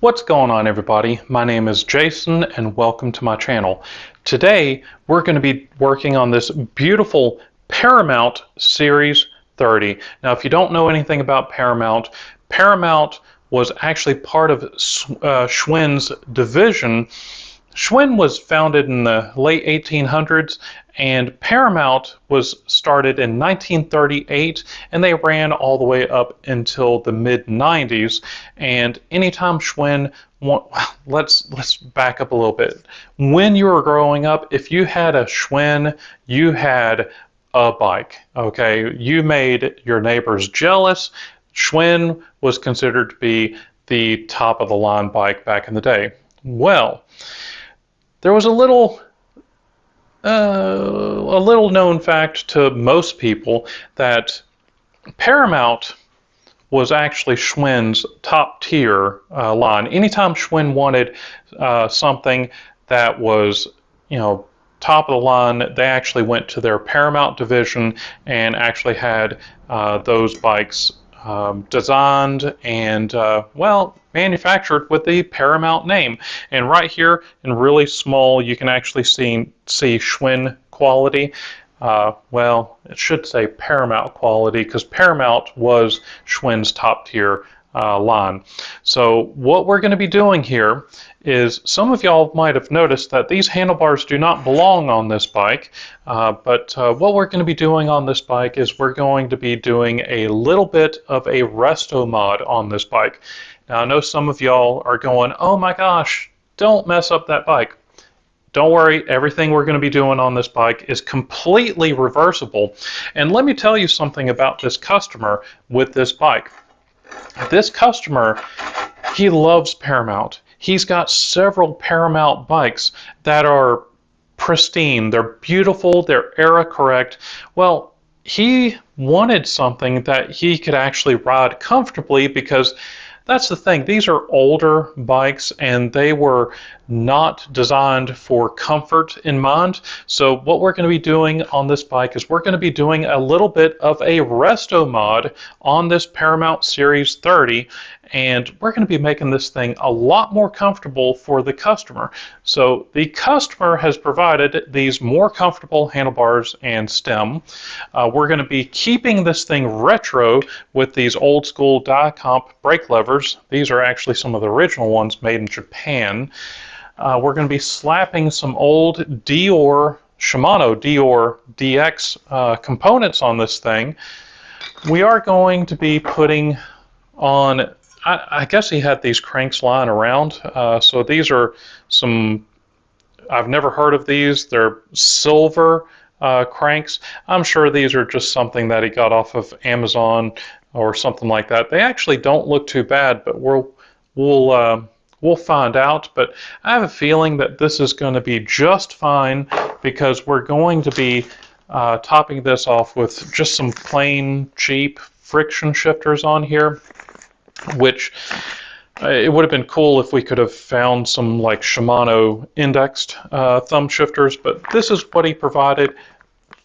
What's going on, everybody? My name is Jason and welcome to my channel. Today we're going to be working on this beautiful Paramount Series 30. Now if you don't know anything about Paramount, Paramount was actually part of Schwinn's division. Schwinn was founded in the late 1800s, and Paramount was started in 1938, and they ran all the way up until the mid 90s. And anytime Schwinn, let's back up a little bit. When you were growing up, if you had a Schwinn, you had a bike. Okay, you made your neighbors jealous. Schwinn was considered to be the top of the line bike back in the day. Well, there was a little known fact to most people that Paramount was actually Schwinn's top tier line. Anytime Schwinn wanted something that was, top of the line, they actually went to their Paramount division and actually had those bikes designed and manufactured with the Paramount name. And right here in really small you can actually see Schwinn quality. It should say Paramount quality because Paramount was Schwinn's top tier line. So what we're going to be doing here is, some of y'all might have noticed that these handlebars do not belong on this bike, but what we're going to be doing on this bike is we're going to be doing a little bit of a resto mod on this bike. Now I know some of y'all are going, oh my gosh, don't mess up that bike. Don't worry, everything we're going to be doing on this bike is completely reversible. And let me tell you something about this customer with this bike. This customer, he loves Paramount. He's got several Paramount bikes that are pristine. They're beautiful. They're era correct. Well, he wanted something that he could actually ride comfortably, because that's the thing. These are older bikes and they were not designed for comfort in mind. So what we're going to be doing on this bike is we're going to be doing a little bit of a resto mod on this Paramount Series 30, and we're going to be making this thing a lot more comfortable for the customer. So the customer has provided these more comfortable handlebars and stem. We're going to be keeping this thing retro with these old school die-comp brake levers. These are actually some of the original ones made in Japan. We're going to be slapping some old Shimano Dior DX components on this thing. We are going to be putting on, I guess he had these cranks lying around. So these are some, I've never heard of these. They're silver cranks. I'm sure these are just something that he got off of Amazon or something like that. They actually don't look too bad, but we'll find out. But I have a feeling that this is going to be just fine, because we're going to be topping this off with just some plain cheap friction shifters on here, which it would have been cool if we could have found some like Shimano indexed thumb shifters, but this is what he provided.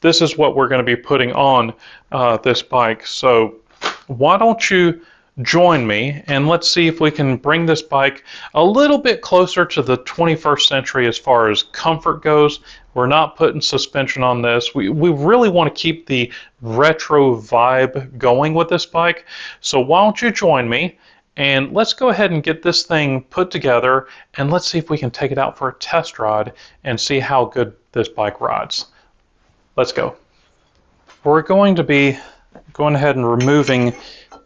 This is what we're going to be putting on this bike. So why don't you join me and let's see if we can bring this bike a little bit closer to the 21st century as far as comfort goes. We're not putting suspension on this. We really want to keep the retro vibe going with this bike. So why don't you join me and let's go ahead and get this thing put together, and let's see if we can take it out for a test ride and see how good this bike rides. Let's go. We're going to be going ahead and removing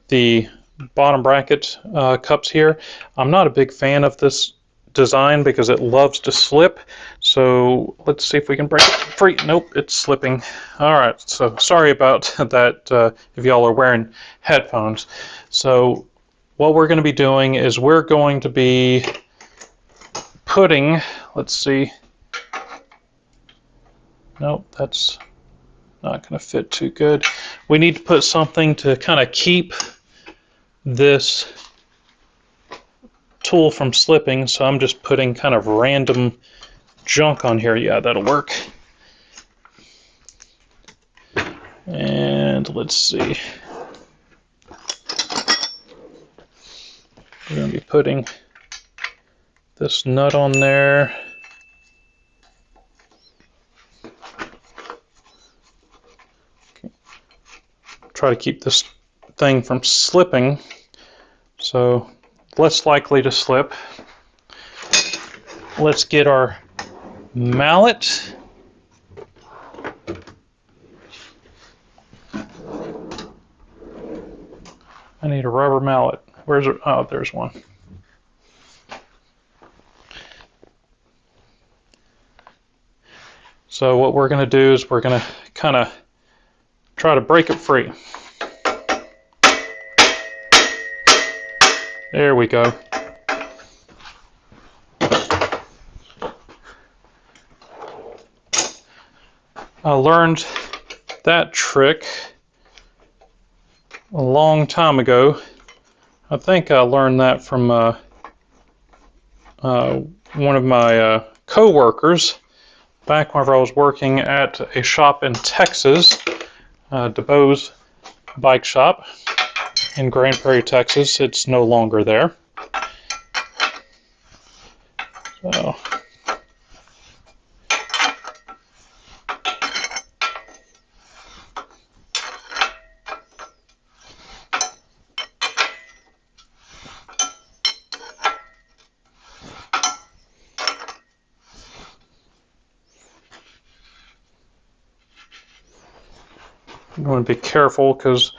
the bottom bracket cups here. I'm not a big fan of this design because it loves to slip. So let's see if we can break it free. Nope, it's slipping. All right, so sorry about that if y'all are wearing headphones. So what we're going to be doing is we're going to be putting, let's see. Nope, that's not going to fit too good. We need to put something to kind of keep this tool from slipping, so I'm just putting kind of random junk on here. Yeah, that'll work. And let's see. We're going to be putting this nut on there. Try to keep this thing from slipping, so less likely to slip. Let's get our mallet. I need a rubber mallet. Where's it? Oh, there's one. So what we're going to do is we're going to kind of try to break it free. There we go. I learned that trick a long time ago. I think I learned that from one of my co-workers back whenever I was working at a shop in Texas, DeBoe's Bike Shop in Grand Prairie, Texas. It's no longer there. So you want to be careful because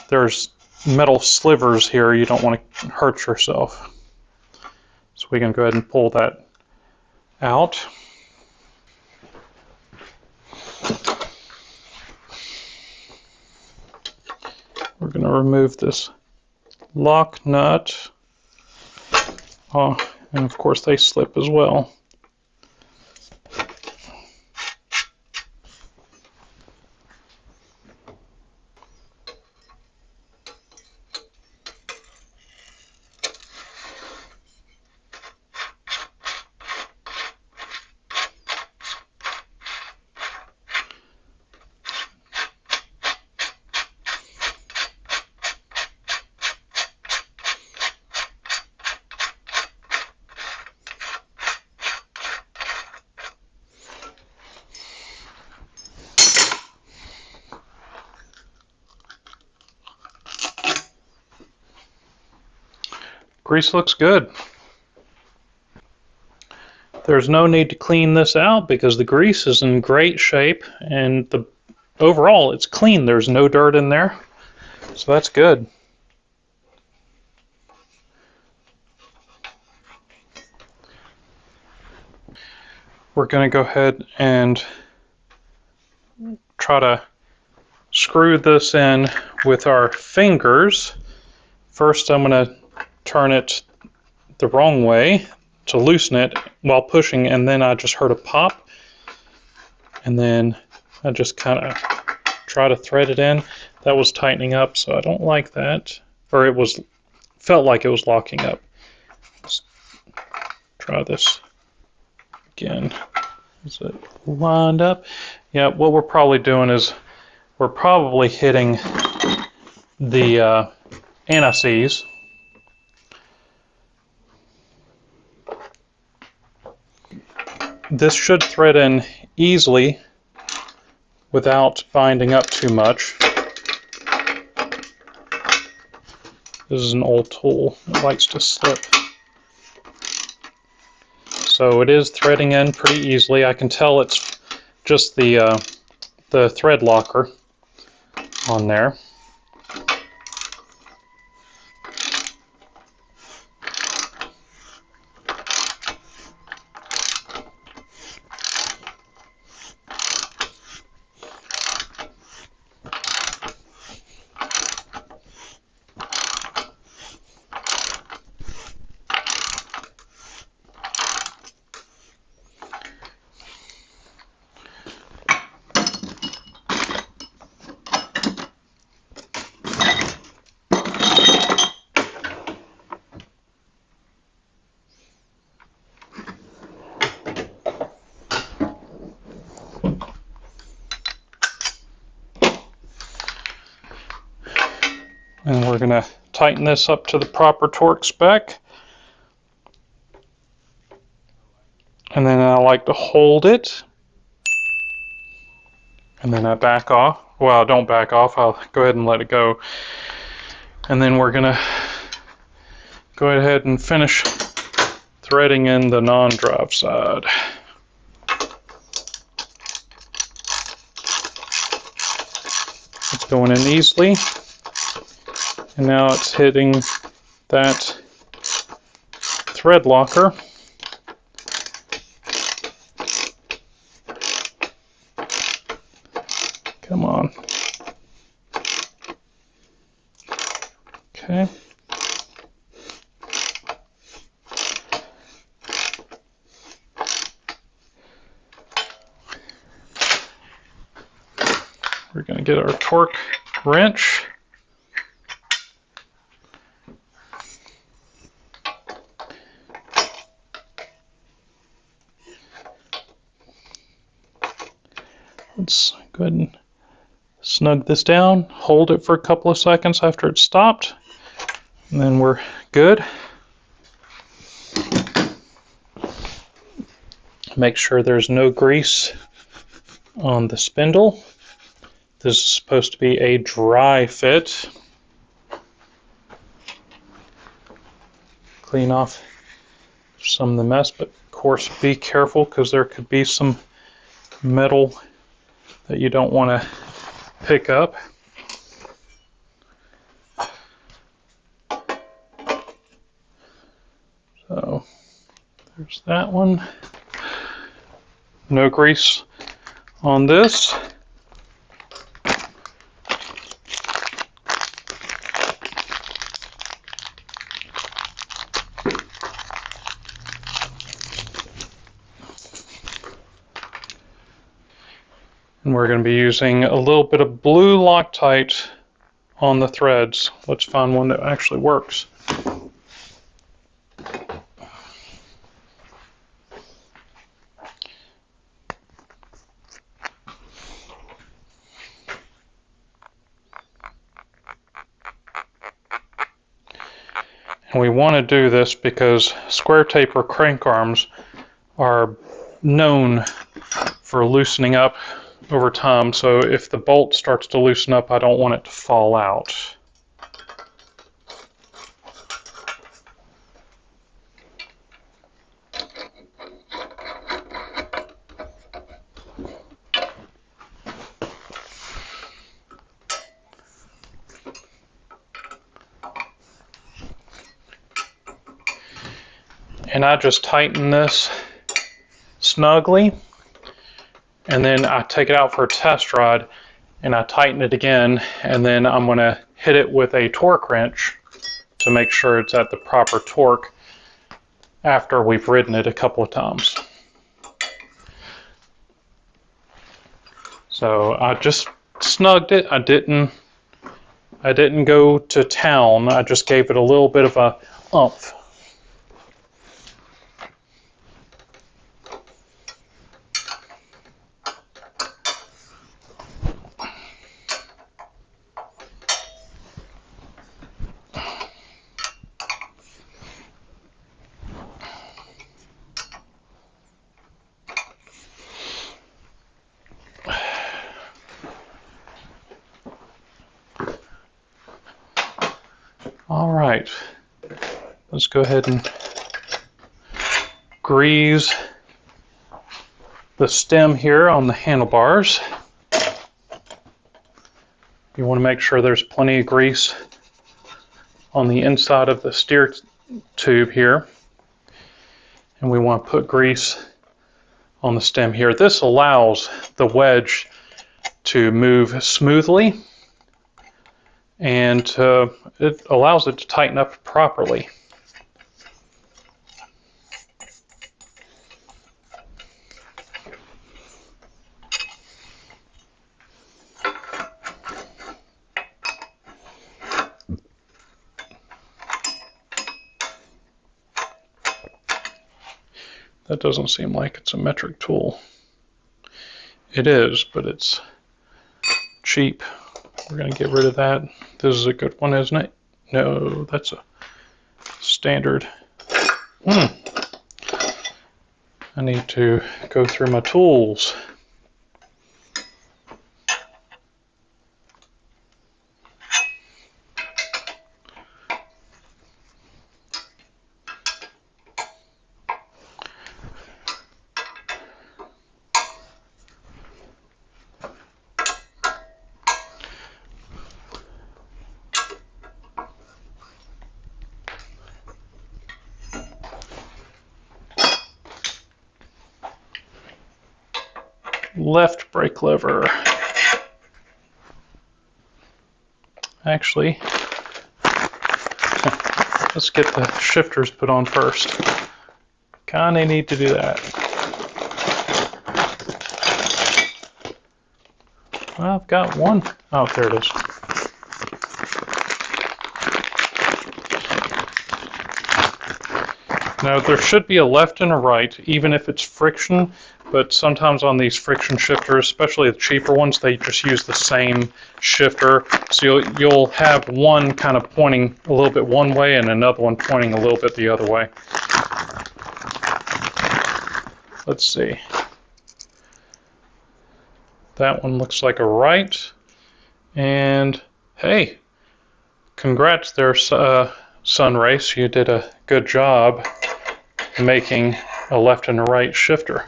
there's metal slivers here. You don't want to hurt yourself. So we can go ahead and pull that out. We're going to remove this lock nut. Oh, and of course they slip as well. Grease looks good. There's no need to clean this out because the grease is in great shape and overall it's clean. There's no dirt in there, so that's good. We're going to go ahead and try to screw this in with our fingers. First I'm going to turn it the wrong way to loosen it while pushing, and then I just heard a pop, and then I just kind of try to thread it in. That was tightening up, so I don't like that, or felt like it was locking up. Let's try this again. Is it lined up? Yeah, what we're probably doing is we're probably hitting the anti-seize. This should thread in easily without binding up too much. This is an old tool. It likes to slip. So it is threading in pretty easily. I can tell it's just the thread locker on there. And we're going to tighten this up to the proper torque spec. And then I like to hold it. And then I back off. Well, I don't back off. I'll go ahead and let it go. And then we're going to go ahead and finish threading in the non-drive side. It's going in easily. And now it's hitting that thread locker. Come on. Okay. We're going to get our torque wrench. Let's go ahead and snug this down, hold it for a couple of seconds after it's stopped, and then we're good. Make sure there's no grease on the spindle. This is supposed to be a dry fit. Clean off some of the mess, but of course be careful because there could be some metal that you don't want to pick up. So there's that one. No grease on this. And we're going to be using a little bit of blue Loctite on the threads. Let's find one that actually works. And we want to do this because square taper crank arms are known for loosening up over time, so if the bolt starts to loosen up, I don't want it to fall out. And I just tighten this snugly, and then I take it out for a test ride and I tighten it again, and then I'm going to hit it with a torque wrench to make sure it's at the proper torque after we've ridden it a couple of times. So I just snugged it. I didn't go to town. I just gave it a little bit of a oomph. All right, let's go ahead and grease the stem here on the handlebars. You want to make sure there's plenty of grease on the inside of the steer tube here. And we want to put grease on the stem here. This allows the wedge to move smoothly, and it allows it to tighten up properly. That doesn't seem like it's a metric tool. It is, but it's cheap. We're going to get rid of that. This is a good one, isn't it? No, that's a standard. I need to go through my tools. Left brake lever. Actually, let's get the shifters put on first. Kinda need to do that. Well, I've got one. Oh, there it is. Now, there should be a left and a right, even if it's friction, but sometimes on these friction shifters, especially the cheaper ones, they just use the same shifter. So you'll have one kind of pointing a little bit one way and another one pointing a little bit the other way. Let's see. That one looks like a right. And hey, congrats there, Sunrace. You did a good job making a left and a right shifter.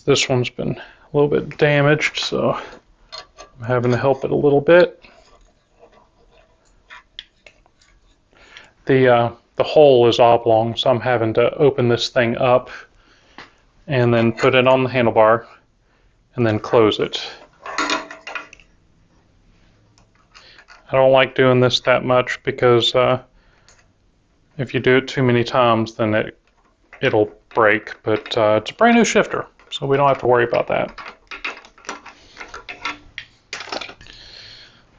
This one's been a little bit damaged, so I'm having to help it a little bit. The hole is oblong, so I'm having to open this thing up and then put it on the handlebar and then close it. I don't like doing this that much because if you do it too many times, then it'll break. But it's a brand new shifter, so we don't have to worry about that.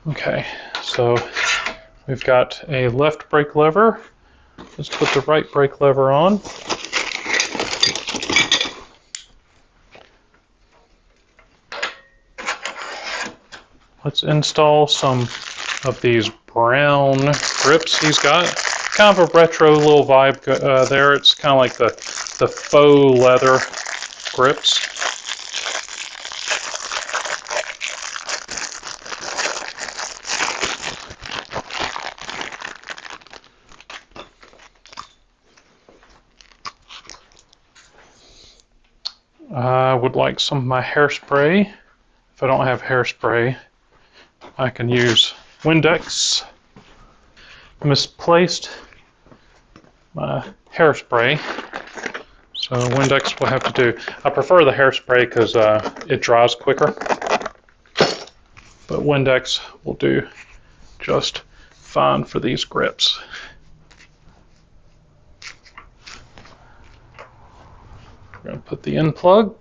Okay, so we've got a left brake lever. Let's put the right brake lever on. Let's install some of these brown grips he's got. Kind of a retro little vibe there. It's kind of like the faux leather grips. I would like some of my hairspray. If I don't have hairspray, I can use Windex. Misplaced my hairspray, so Windex will have to do. I prefer the hairspray because it dries quicker, but Windex will do just fine for these grips. We're going to put the in plug.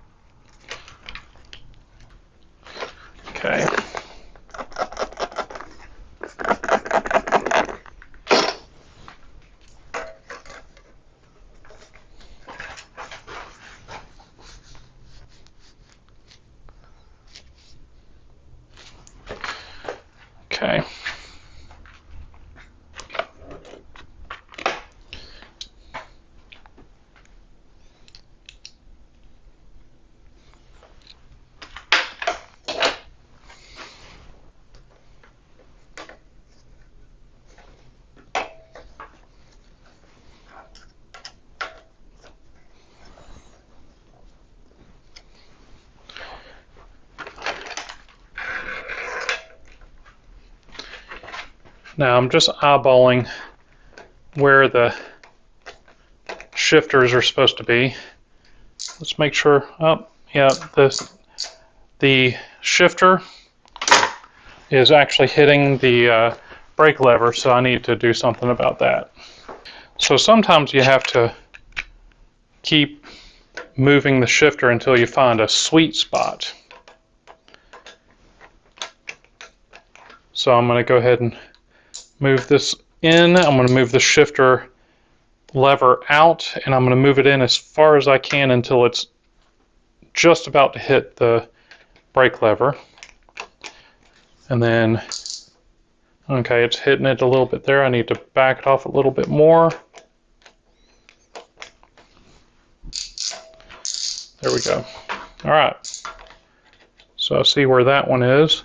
Okay. Okay. Now I'm just eyeballing where the shifters are supposed to be. Let's make sure. Oh, yeah, the shifter is actually hitting the brake lever, so I need to do something about that. So sometimes you have to keep moving the shifter until you find a sweet spot. So I'm going to go ahead and move this in. I'm going to move the shifter lever out, and I'm going to move it in as far as I can until it's just about to hit the brake lever. And then Okay, it's hitting it a little bit there. I need to back it off a little bit more. There we go. All right. So I see where that one is.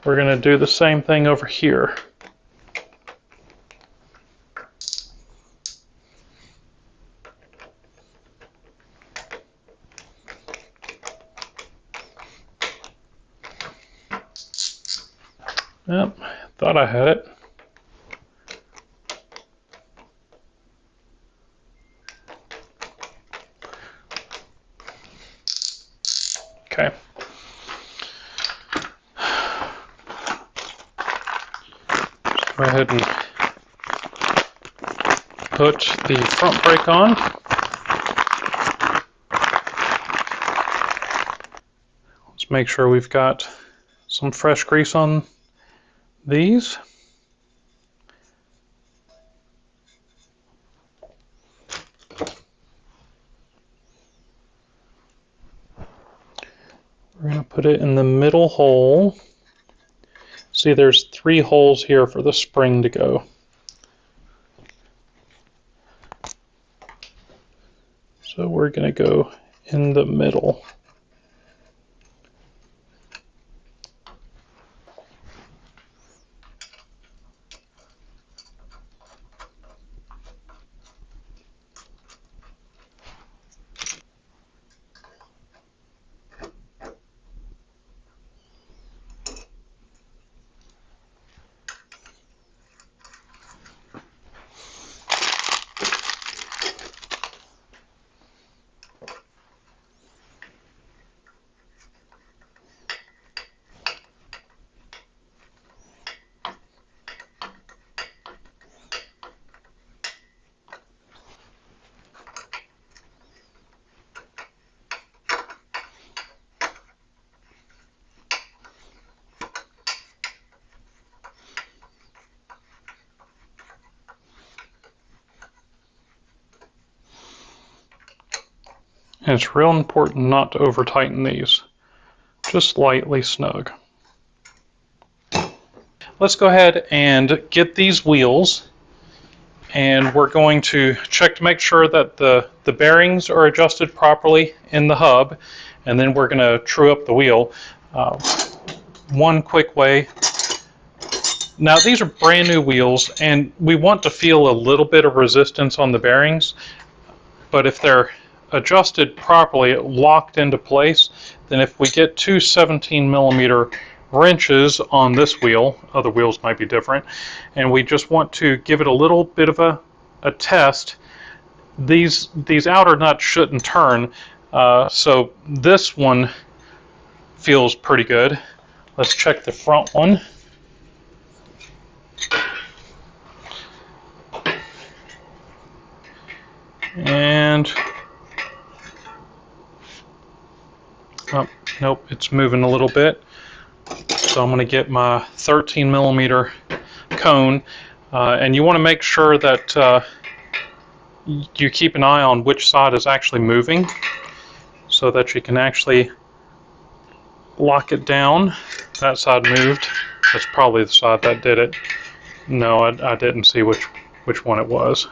We're going to do the same thing over here. Yep, thought I had it. Okay. Go ahead and put the front brake on. Let's make sure we've got some fresh grease on these. We're going to put it in the middle hole. See, there's 3 holes here for the spring to go. So we're going to go in the middle. And it's real important not to over tighten these, just lightly snug. Let's go ahead and get these wheels, and we're going to check to make sure that the bearings are adjusted properly in the hub, and then we're going to true up the wheel. One quick way. Now these are brand new wheels, and we want to feel a little bit of resistance on the bearings, but if they're adjusted properly, locked into place, then if we get 2 17mm wrenches on this wheel, other wheels might be different, and we just want to give it a little bit of a test, these outer nuts shouldn't turn, so this one feels pretty good. Let's check the front one. And oh, nope, it's moving a little bit. So I'm going to get my 13mm cone, and you want to make sure that you keep an eye on which side is actually moving so that you can actually lock it down. That side moved. That's probably the side that did it. No, I didn't see which one it was.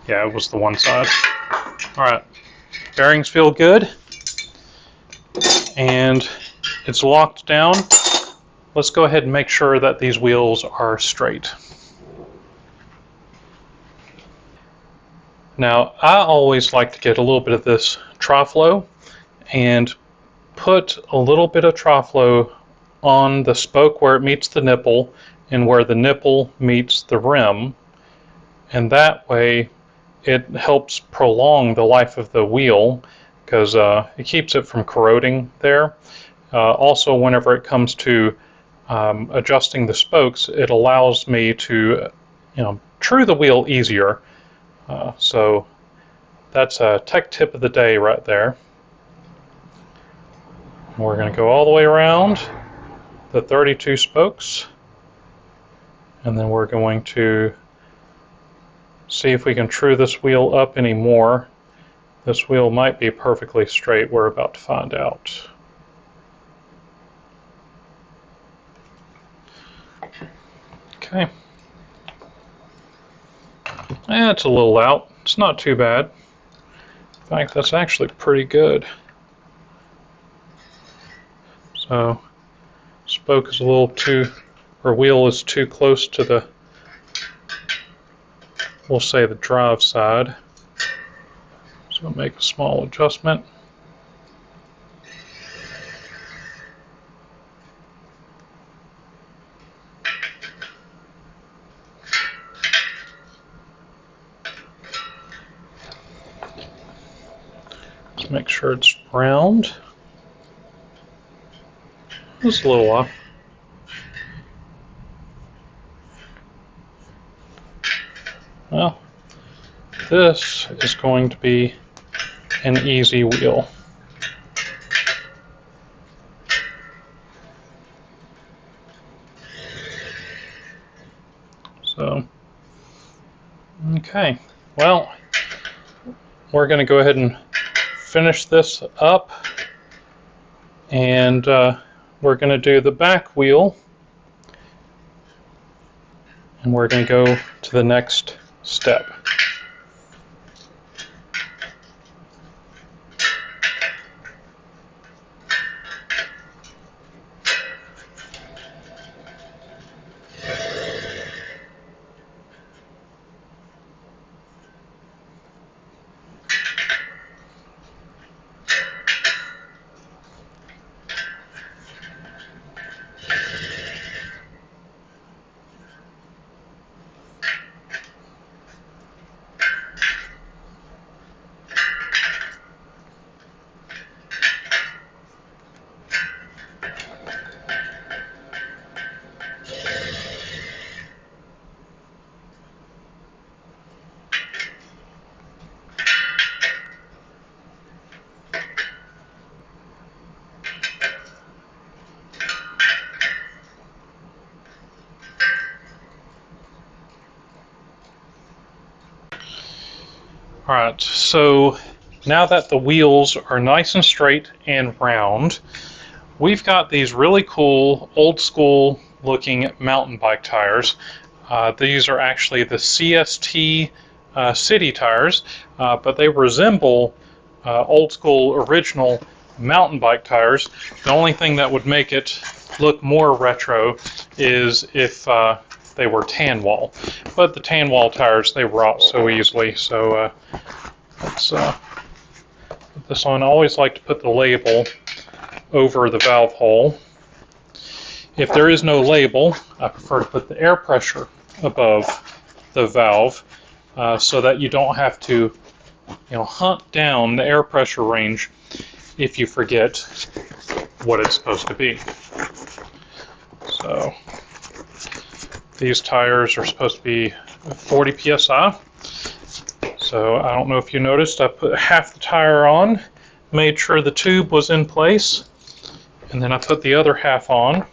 Yeah, it was the one side. Alright, bearings feel good, and it's locked down. Let's go ahead and make sure that these wheels are straight. Now, I always like to get a little bit of this Triflow and put a little bit of Triflow on the spoke where it meets the nipple and where the nipple meets the rim, and that way it helps prolong the life of the wheel because it keeps it from corroding there. Also, whenever it comes to adjusting the spokes, it allows me to true the wheel easier. So that's a tech tip of the day right there. We're going to go all the way around the 32 spokes, and then we're going to see if we can true this wheel up any more. This wheel might be perfectly straight. We're about to find out. Okay. It's a little out. It's not too bad. In fact, that's actually pretty good. So, spoke is a little too, or wheel is too close to the, we'll say the drive side. So make a small adjustment. Just make sure it's round. Just a little off. Well, this is going to be an easy wheel. So, okay, well, we're going to go ahead and finish this up, and we're going to do the back wheel, and we're going to go to the next step. Alright, so now that the wheels are nice and straight and round, we've got these really cool old school looking mountain bike tires. These are actually the CST city tires, but they resemble old school original mountain bike tires. The only thing that would make it look more retro is if they were tan wall, but the tan wall tires, they rot so easily, so let's put this on. I always like to put the label over the valve hole. If there is no label, I prefer to put the air pressure above the valve so that you don't have to hunt down the air pressure range if you forget what it's supposed to be. So these tires are supposed to be 40 psi. So I don't know if you noticed, I put half the tire on, made sure the tube was in place, and then I put the other half on.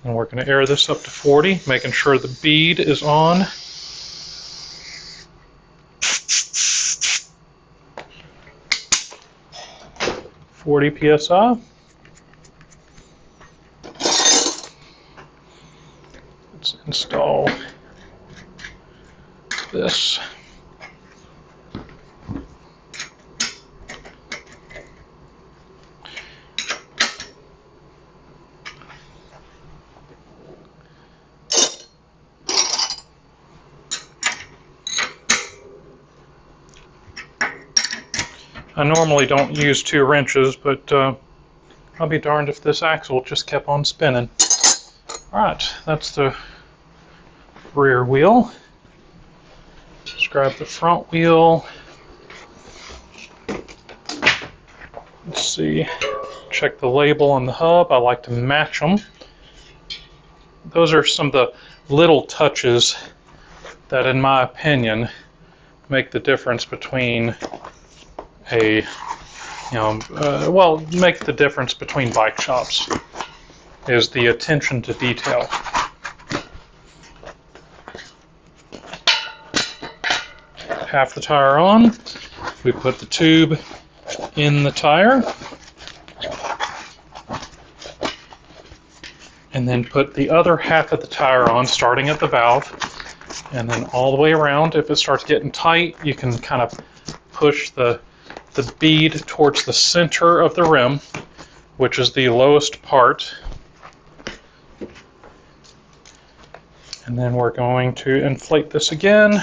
And we're going to air this up to 40, making sure the bead is on. (40 psi). Let's install this. I normally don't use 2 wrenches, but I'll be darned if this axle just kept on spinning. Alright, that's the rear wheel. Let's grab the front wheel. Let's see, check the label on the hub. I like to match them. Those are some of the little touches that, in my opinion, make the difference between make the difference between bike shops, is the attention to detail. Half the tire on, we put the tube in the tire. and then put the other half of the tire on, starting at the valve, and then all the way around. If it starts getting tight, you can kind of push the bead towards the center of the rim, which is the lowest part. And then we're going to inflate this again,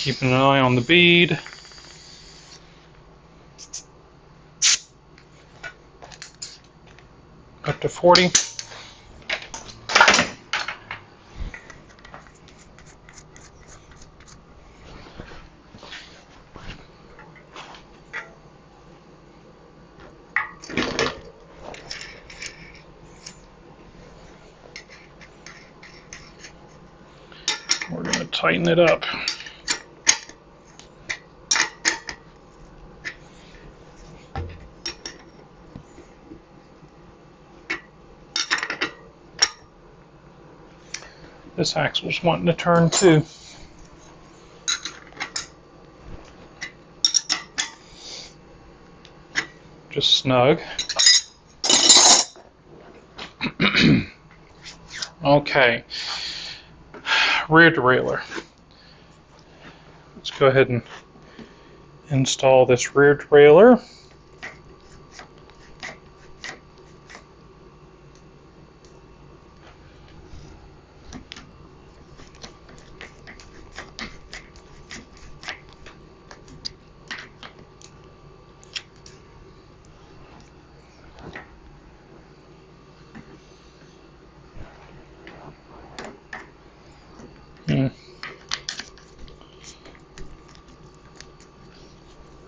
keeping an eye on the bead. Up to 40. We're going to tighten it up. This axle's wanting to turn too. Just snug. Okay. Rear derailleur. Let's go ahead and install this rear derailleur.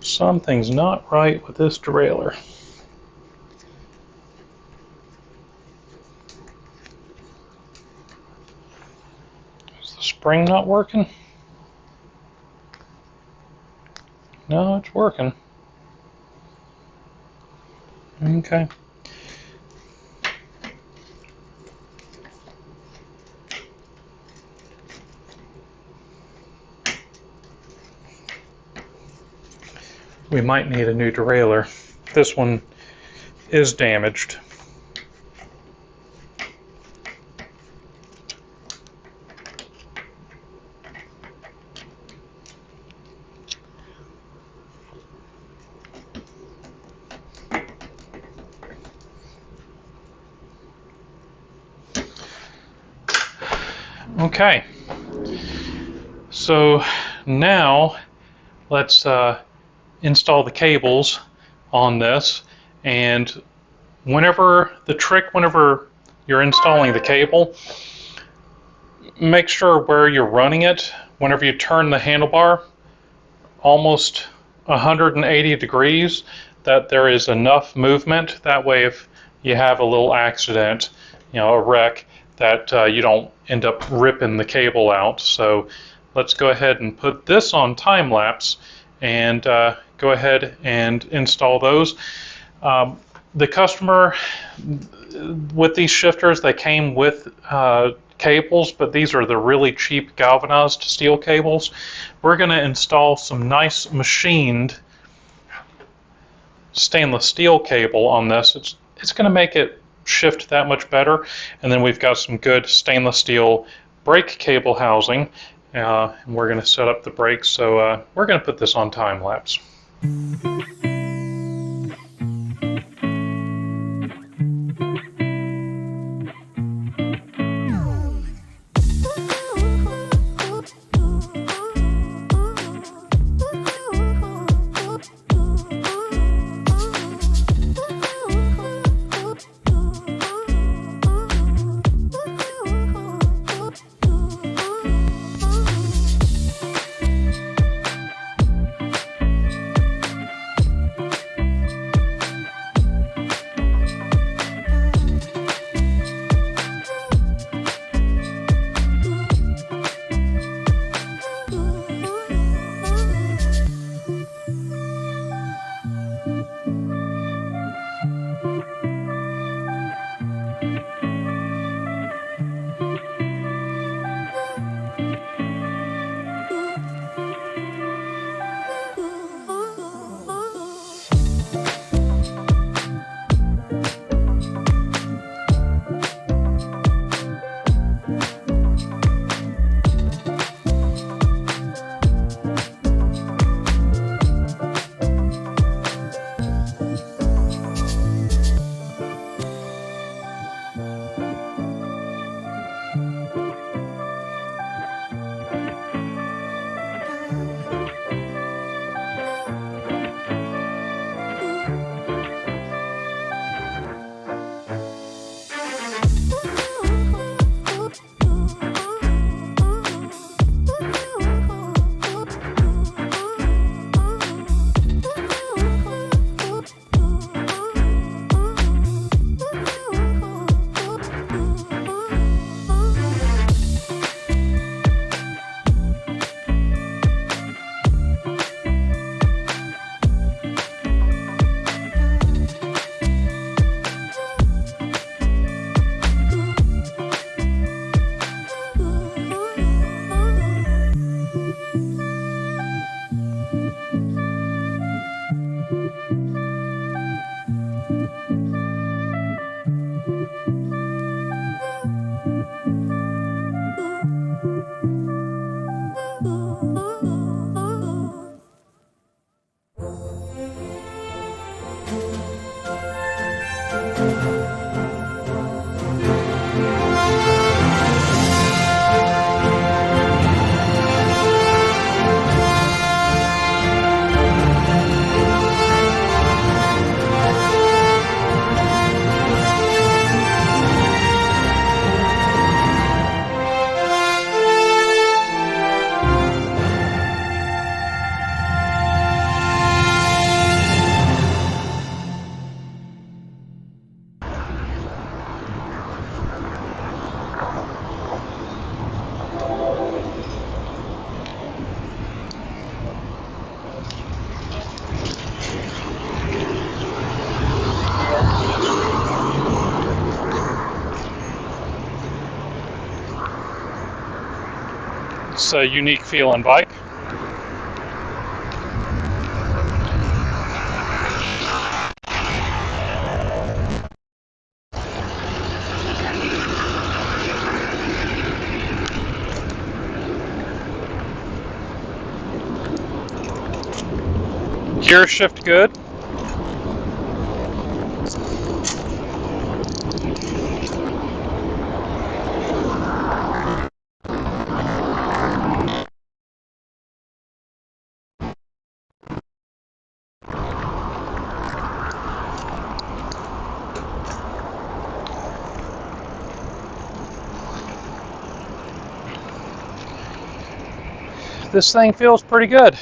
Something's not right with this derailleur. Is the spring not working? No, it's working. Okay. We might need a new derailleur. This one is damaged. Okay, so now let's install the cables on this. And whenever you're installing the cable, make sure where you're running it, whenever you turn the handlebar almost 180 degrees, that there is enough movement. That way if you have a little accident, a wreck, that you don't end up ripping the cable out. So let's go ahead and put this on time lapse and go ahead and install those. The customer, with these shifters, they came with cables, but these are the really cheap galvanized steel cables. We're going to install some nice machined stainless steel cable on this. It's going to make it shift that much better. And then we've got some good stainless steel brake cable housing. And we're going to set up the brakes, so we're going to put this on time lapse. It's a unique feeling bike. Gear shift good. This thing feels pretty good.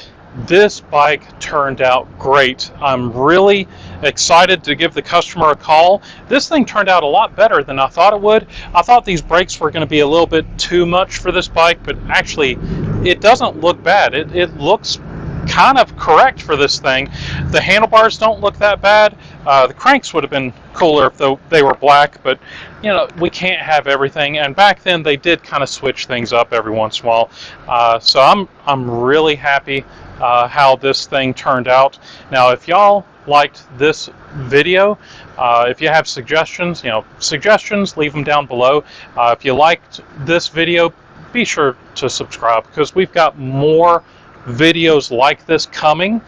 This bike turned out great. I'm really excited to give the customer a call. This thing turned out a lot better than I thought it would. I thought these brakes were going to be a little bit too much for this bike, but actually it doesn't look bad. It looks kind of correct for this thing. The handlebars don't look that bad. The cranks would have been cooler if they were black, but you know, we can't have everything. And back then they did kind of switch things up every once in a while. So I'm really happy how this thing turned out. Now, if y'all liked this video, if you have suggestions, leave them down below. If you liked this video, be sure to subscribe, because we've got more videos like this coming.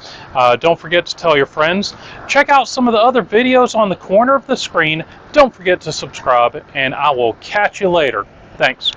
Don't forget to tell your friends. Check out some of the other videos on the corner of the screen. Don't forget to subscribe, and I will catch you later. Thanks.